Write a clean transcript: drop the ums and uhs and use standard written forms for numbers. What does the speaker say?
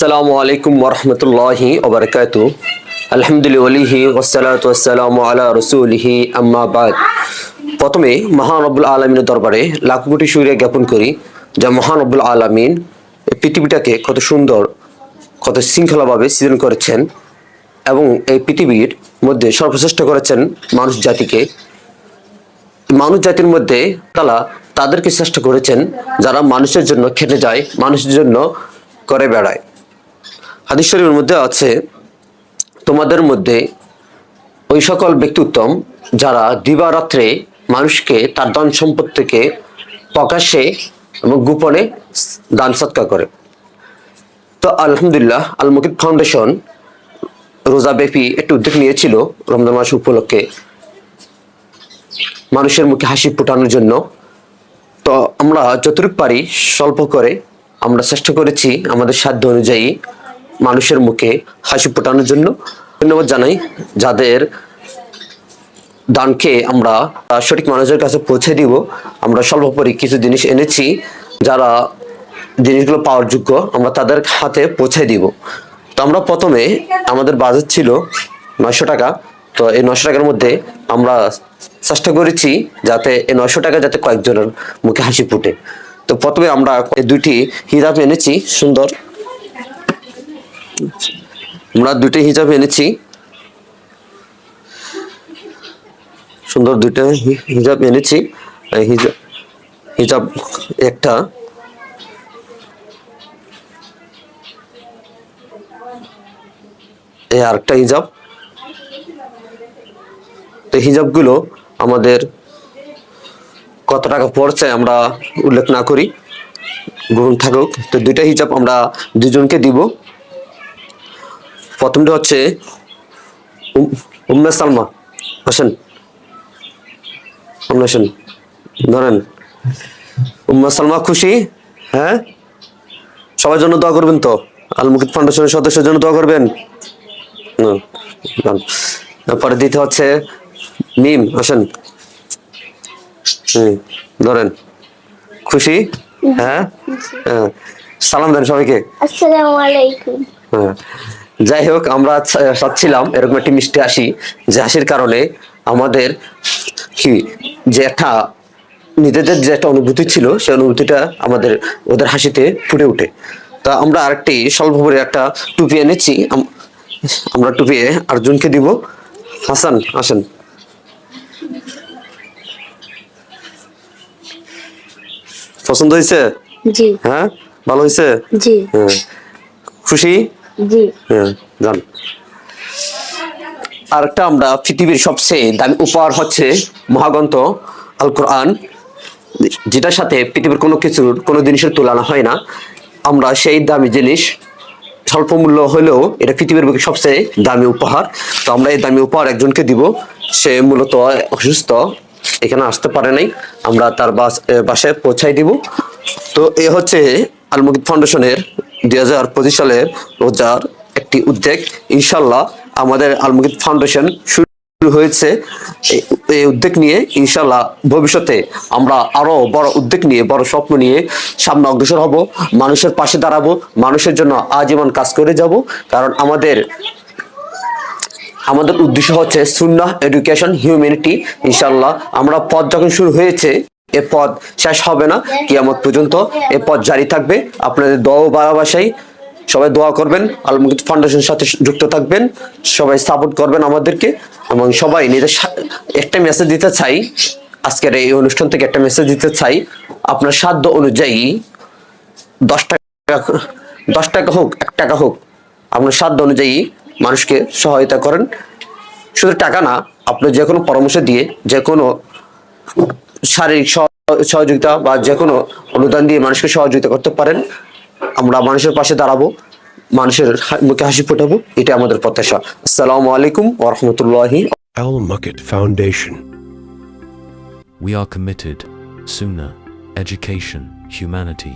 আসসালামু আলাইকুম ওরহমতুল্লাহি ওবরকাতু। আলহামদুলিল্লাহি ওয়াসসালাতু ওয়াসসালামু আলা রাসূলিহি আম্মা বাদ। প্রথমে মহান রব্বুল আলামিনের দরবারে লাখ কোটি শুকরিয়া জ্ঞাপন করি, যা মহান রব্বুল আলামিন এই পৃথিবীটাকে কত সুন্দর, কত শৃঙ্খলাভাবে সৃজন করেছেন এবং এই পৃথিবীর মধ্যে সর্বশ্রেষ্ঠ করেছেন মানুষ জাতিকে। মানুষ জাতির মধ্যে তাদেরকে চেষ্টা করেছেন যারা মানুষের জন্য খেটে যায়, মানুষের জন্য করে বেড়ায়। হাদিস শরীফের মধ্যে আছে, তোমাদের মধ্যে ওই সকল ব্যক্তি উত্তম যারা দিবারাত্রে মানুষকে তার ধন সম্পদ থেকে প্রকাশ্যে এবং গোপনে দান সৎকার করে। তো আলহামদুলিল্লাহ, আল মুকিত ফাউন্ডেশন রোজা ব্যাপী একটি উদ্যোগ নিয়েছিল রমজান মাস উপলক্ষে মানুষের মুখে হাসি ফোটানোর জন্য। তো আমরা যতটুকু পারি স্বল্প করে আমরা চেষ্টা করেছি আমাদের সাধ্য অনুযায়ী মানুষের মুখে হাসি ফোটানোর জন্য। ধন্যবাদ জানাই যাদের দানকে আমরা সঠিক মানুষের কাছে পৌঁছে দিব। আমরা স্বল্পপরি কিছু জিনিস এনেছি, যারা জিনিসগুলো পাওয়ার যোগ্য আমরা তাদের হাতে পৌঁছে দিব। তো আমরা প্রথমে আমাদের বাজেট ছিল 900 টাকা। তো এই 900 টাকার মধ্যে আমরা চেষ্টা করেছি যাতে এই 900 টাকা যাতে কয়েকজনের মুখে হাসি ফুটে। তো প্রথমে আমরা দুইটি হিজাব এনেছি, সুন্দর আমরা দুইটি হিজাব এনেছি, সুন্দর দুইটা হিজাব এনেছি। হিজাব একটা, এই আরেকটা হিজাব। তো হিজাবগুলো আমাদের কত টাকা পড়ছে আমরা উল্লেখ না করি, গ্রহণ থাকুক। তো দুইটা হিজাব আমরা দুজনকে দিব। প্রথমটা হচ্ছে উম্মে সালমা, আসেন আসেন, ধরেন। উম্মে সালমা খুশি? হ্যাঁ, সবার জন্য দোয়া করবেন তো? আল মুকিত ফাউন্ডেশনের সদস্যের জন্য দোয়া করবেন। তারপরে দিতে হচ্ছে মিম, আসেন। ধরেন, খুশি? হ্যাঁ, সালাম দেন সবাইকে। আসসালামু আলাইকুম। হ্যাঁ, যাই হোক, আমরা চাচ্ছিলাম এরকম একটি মিষ্টি হাসি, যে হাসির কারণে আমাদের কি যে একটা নিজেদের যে একটা অনুভূতি ছিল, সেই অনুভূতিটা আমাদের ওদের হাসিতে ফুটে ওঠে। তা আমরা আরেকটি স্বল্প করে একটা টুপি এনেছি, আমরা টুপি আরেকজনকে দিব। হাসান, আসেন। পছন্দ হয়েছে? জি। হ্যাঁ, ভালো হয়েছে? জি। হ্যাঁ, খুশি? জি। হ্যাঁ, যান। আরেকটা আমরা পৃথিবীর সবচেয়ে দামি উপহার হচ্ছে মহাগ্রন্থ আল কোরআন, যেটার সাথে পৃথিবীর কোনো জিনিসের তুলনা হয় না। আমরা সেই দামি জিনিস, স্বল্প মূল্য হলেও এটা পৃথিবীর বুকে সবচেয়ে দামি উপহার। তো আমরা এই দামি উপহার একজনকে দিব। সে মূলত অসুস্থ, এখানে আসতে পারে নাই, আমরা তার বাসায় পৌঁছাই দিব। তো এ হচ্ছে আল মুকিত ফাউন্ডেশনের 2025 সালের রোজার একটি উদ্যোগ। ইনশাল্লাহ আমাদের আল মুকিত ফাউন্ডেশন শুরু হয়েছে এই উদ্যোগ নিয়ে। ইনশাল্লাহ ভবিষ্যতে আমরা আরো বড় উদ্যোগ নিয়ে, বড় স্বপ্ন নিয়ে সামনে অগ্রসর হব, মানুষের পাশে দাঁড়াবো, মানুষের জন্য আজীবন কাজ করে যাব। কারণ আমাদের উদ্দেশ্য হচ্ছে সুন্নাহ, এডুকেশন, হিউম্যানিটি। ইনশাল্লাহ আমরা পথ যখন শুরু হয়েছে, এ পথ শেষ হবে না, কিয়ামত পর্যন্ত এ পথ জারি থাকবে। আপনাদের দোয়া ও ভালোবাসায় সবাই দোয়া করবেন, আল মুকিত ফাউন্ডেশনের সাথে যুক্ত থাকবেন, সবাই সাপোর্ট করবেন আমাদেরকে। এবং সবাই নিজের একটা মেসেজ দিতে চাই, আজকের এই অনুষ্ঠান থেকে একটা মেসেজ দিতে চাই, আপনার সাধ্য অনুযায়ী 10 টাকা হোক, 1 টাকা হোক, আপনার সাধ্য অনুযায়ী মানুষকে সহায়তা করেন। শুধু টাকা না, আপনি যে কোনো পরামর্শ দিয়ে, যে কোনো শারীরিক সহযোগিতা বা যে কোনো অনুদান দিয়ে মানুষকে সহযোগিতা করতে পারেন। আমরা মানুষের পাশে দাঁড়াবো, মানুষের মুখে হাসি ফোটাবো, এটা আমাদের প্রত্যাশা। আসসালামু আলাইকুম ওয়া রাহমাতুল্লাহি। Al Muqit Foundation. We are committed. Sunnah, education, humanity.